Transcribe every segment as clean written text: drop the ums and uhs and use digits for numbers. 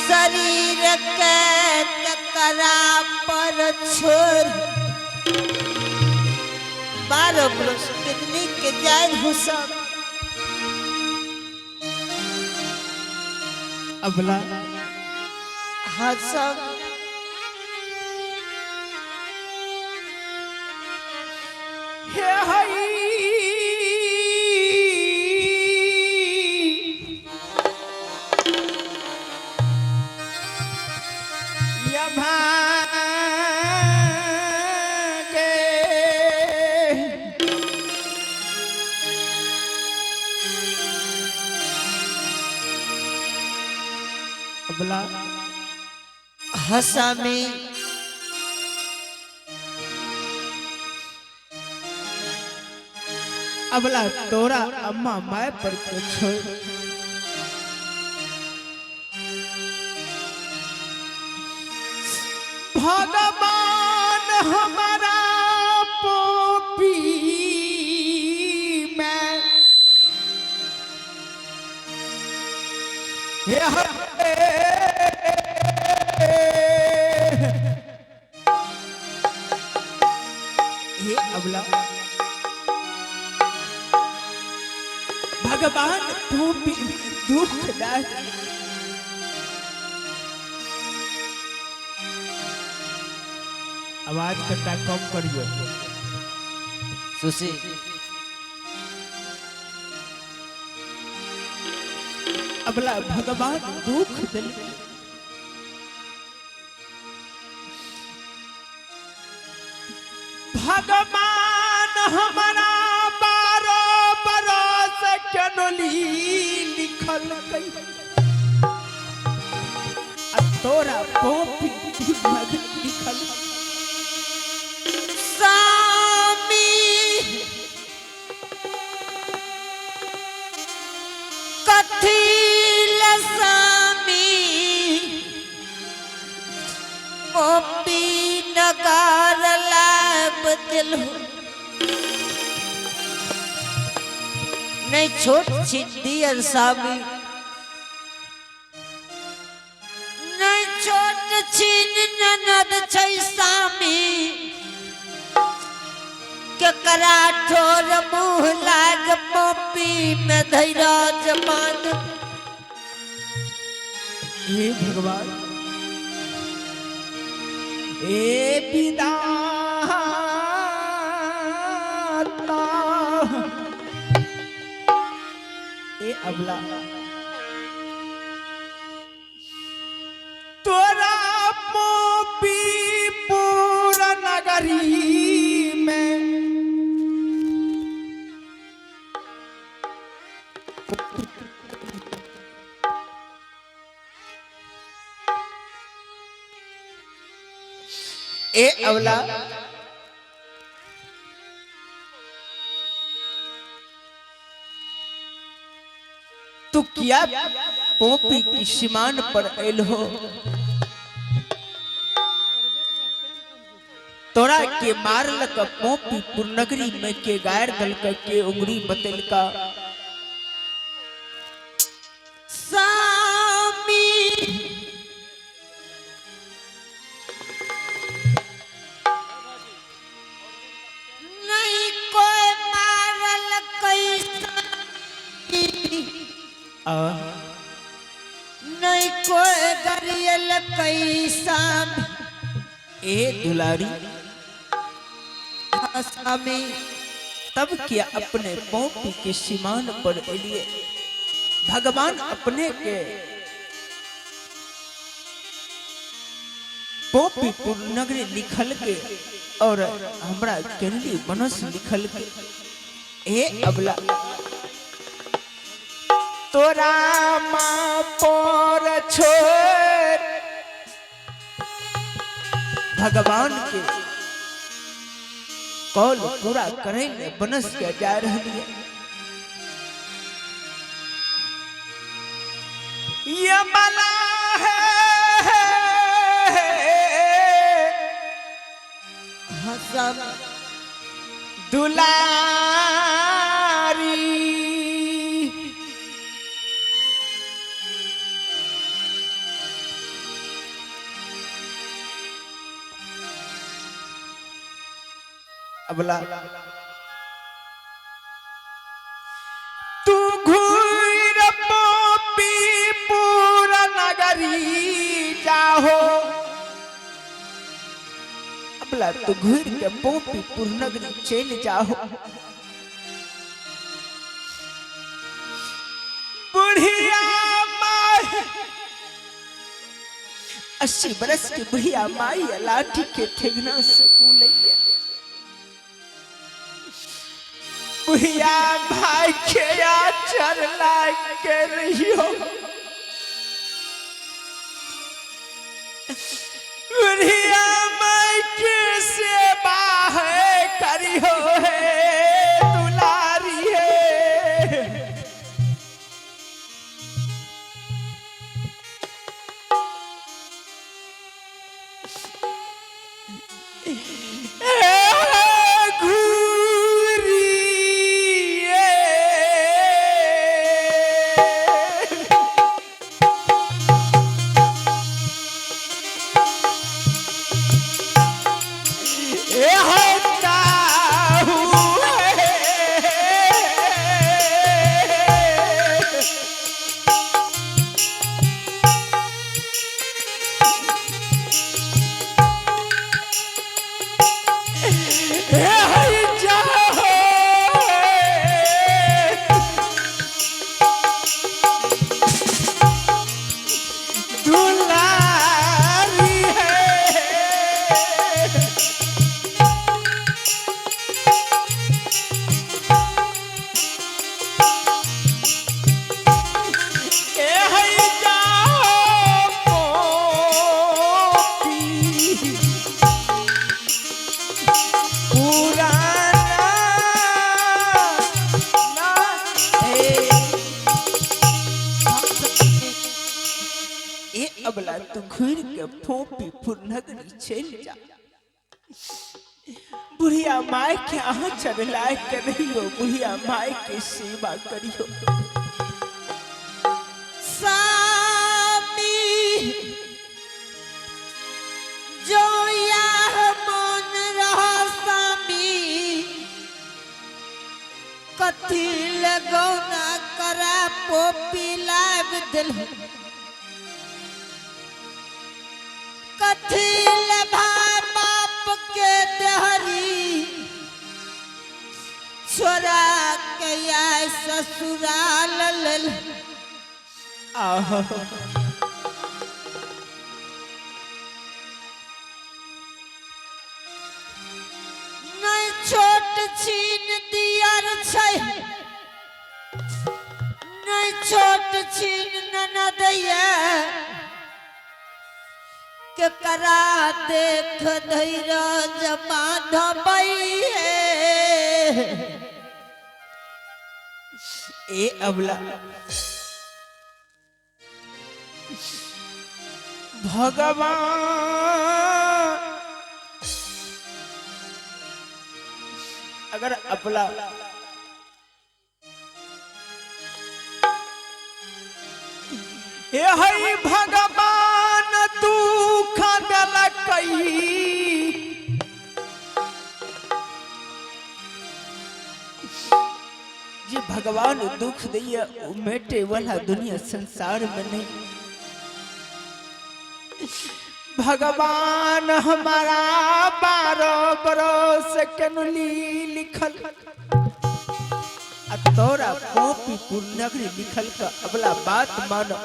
शरीर के करा पर छोड़ 12 बरस कितनी के जान हुसैन अबला हसन हे हई अबला हसामी अबला तोरा अम्मा माए पर पूछो भगवान हमारा पोपी में हे अबला भगवान पोपी दुख दाई आवाज कटा कम करियो सुशी अबला भगवान दुख दिल भगवान हमारा 12 बरस कनोली लिखल गई तोरा पोपी लिखल नगार लाभ दिल नहीं छोट छिदी अरसामी नहीं छोट छिन ननद छै सामी के करा ठोर मुँह लाग पोपी में धैरा जमान हे भगवान ए विधाता ए अबला तोरा पोपी पूरा नगरी में ए अवला तू क्या पोपी की सीमान पर आयल हो तोरा के मारल का पोपी पुरनगरी में के गायर दल के उंगली बतल का गरियल कैसा ए दुलारी में तब क्या अपने पोपी के सीमान पर लिए भगवान अपने के पोपीपुर नगरी लिखल के और हमरा केरली बनस लिखल के ए अबला तोरा माँ पर छोड़ भगवान के कौल पूरा करे ले बनस के जा रही है। ये मला है हसम दुलारी अबला तू घूर पोपी पूरा नगरी जाहो अबला तू घूर के पोपी पूरा नगरी चल जाहो। बुढ़िया माई 80 बरस की बुढ़िया माई लाठी के ठेगना से बोलैया बुढ़िया भाई के चल के रहियो बुढ़िया माई के सेवा है करियो है दुलारी है। अबला तू घूर के पोपी पुर नगरी चल जा बुढ़िया माई के आहाँ चढ़ला के रहियो बुढ़िया माई के सेवा करियो। सामी जो यह मन रहा सामी कथी लगौना करा पोपी लाग दिल कथी भाई बाप के देहरी छोरा के आए ससुराल लल आहो नहीं छोट छीन दियर छै नहीं छोट छीन ननदैया के करा देख धैर्य जमा धबई ए अबला भगवान अगर अबला हे हई भगवान तू खदल कई जे भगवान दुख दिया मेटे वाला दुनिया संसार में नहीं भगवान हमारा 12 बरस कनली लिखल तोरा पोपीपुर नगरी लिखल का अबला बात मानो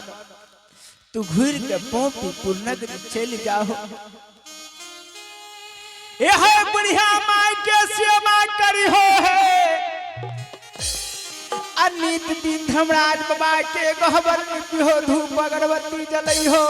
तू घूर के पोपीपुर नगरी चल जाओ यह बढ़िया माई के सेवा करी हो है अनित दिन धर्मराज बाबा के गहबर में पिहो धूप अगरबत्ती जलई हो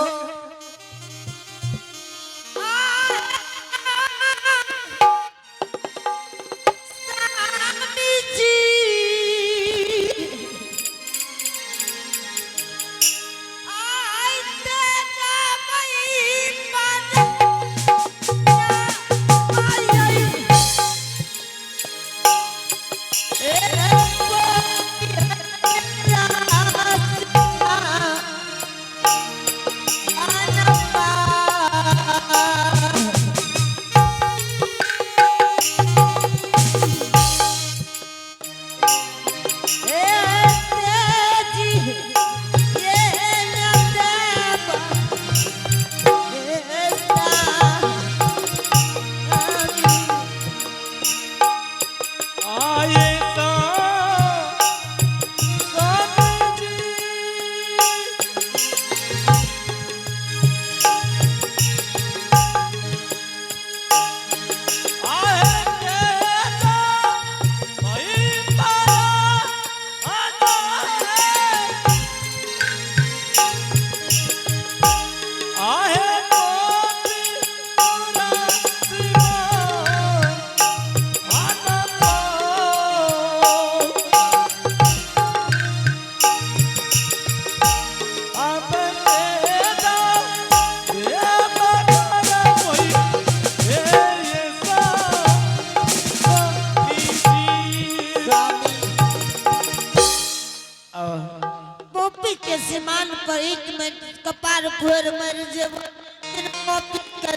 कपार फोड़ मर जब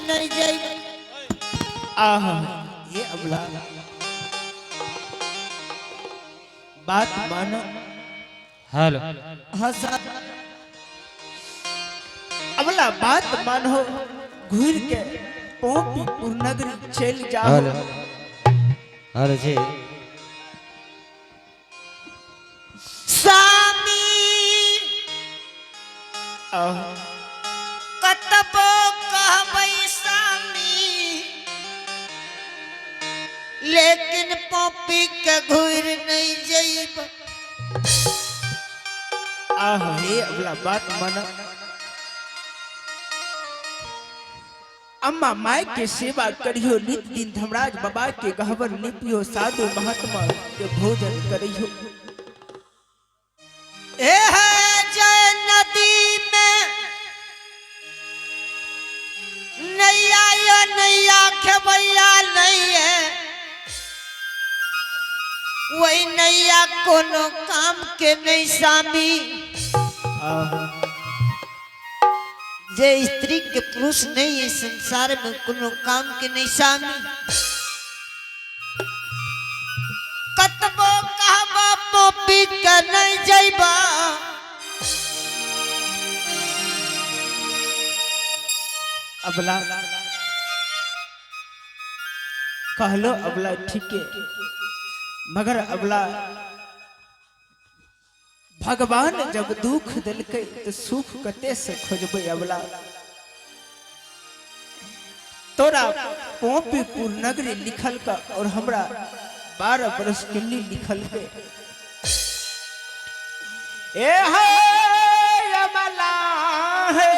नहीं जाए ये अबला बात मानो हेलो अबला बात मानो घूर के पोपीपुर नगरी चल जाओ हेलो जी कतबो कहबै सामी लेकिन पोपी के घूर नहीं जाइब हे अबला बात माना अम्मा माई के सेवा करियो नित दिन धर्मराज बाबा के गहवर लिपियो साधु महात्मा के भोजन करियो जय नदी में नैया खेबैया नहीं है वही नैया कोनो काम के नहीं सामी जे स्त्री के पुरुष नहीं है संसार में कोनो काम के नहीं सामी कतबो कहबा पोपी के नहीं जाइबा अबला कहलो अबला ठीक है मगर अबला भगवान जब दुख दिलके तो सुख कते से खोजबे अबला तोरा पोपीपुर नगरी लिखल का और हमरा 12 बरस कन्नी लिखल के ए हे अबला हे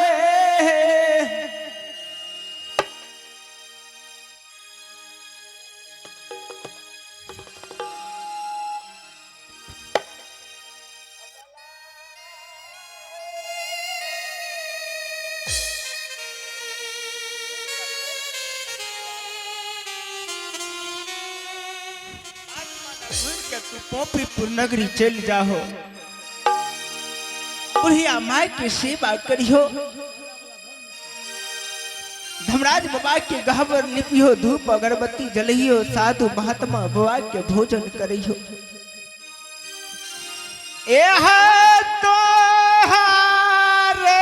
तू पोपीपुर नगरी चल जाओ बुढ़िया माई के सेवा करियो धर्मराज बाबा के गहवर लिपियो धूप अगरबत्ती जलियो साधु महात्मा बाबा के भोजन करियो तो हारे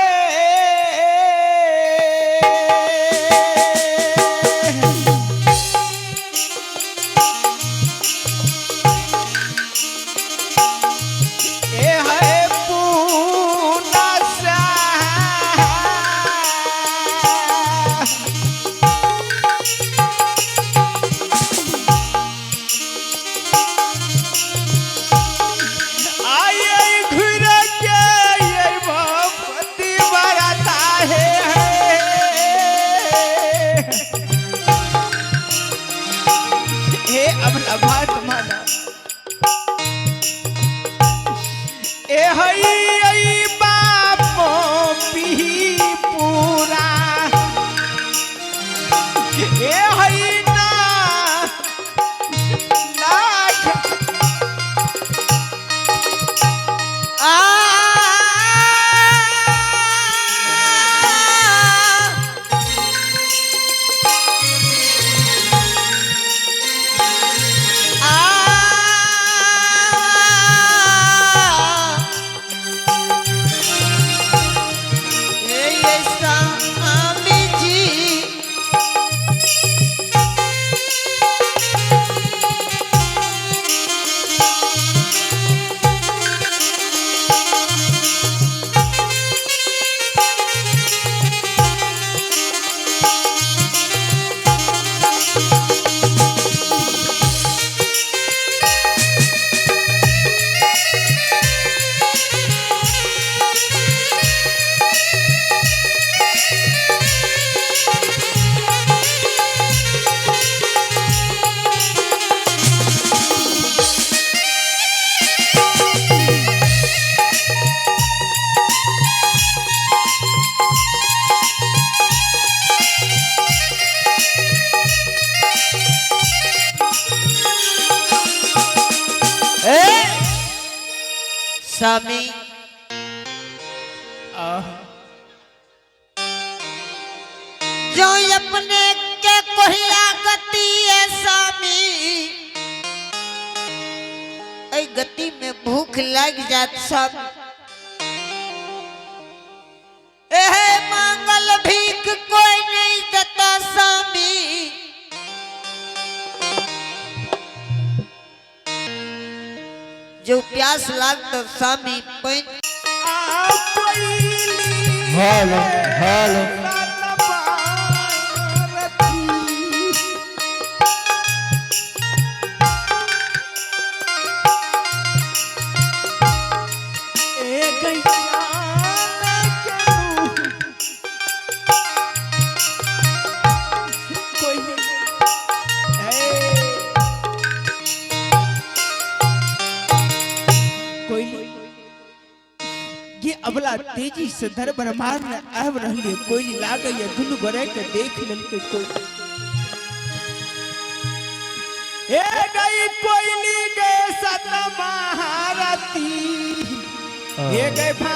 हे अबला बात माना ए हई बापो पी पूरा ए हई ना स्वामी जो अपने के कोहिया गति है स्वामी ऐ गति में भूख लग जात सब एहे मांगल भीख कोई नहीं देता स्वामी जो प्यास लागत स्वामी हेलो हेलो अबला तेजी से धर बर मार न आव रहले कोई लागे ये दुनु बरे के देख लेल के कोई ए गई कोयली गे सत महारती ए गई भा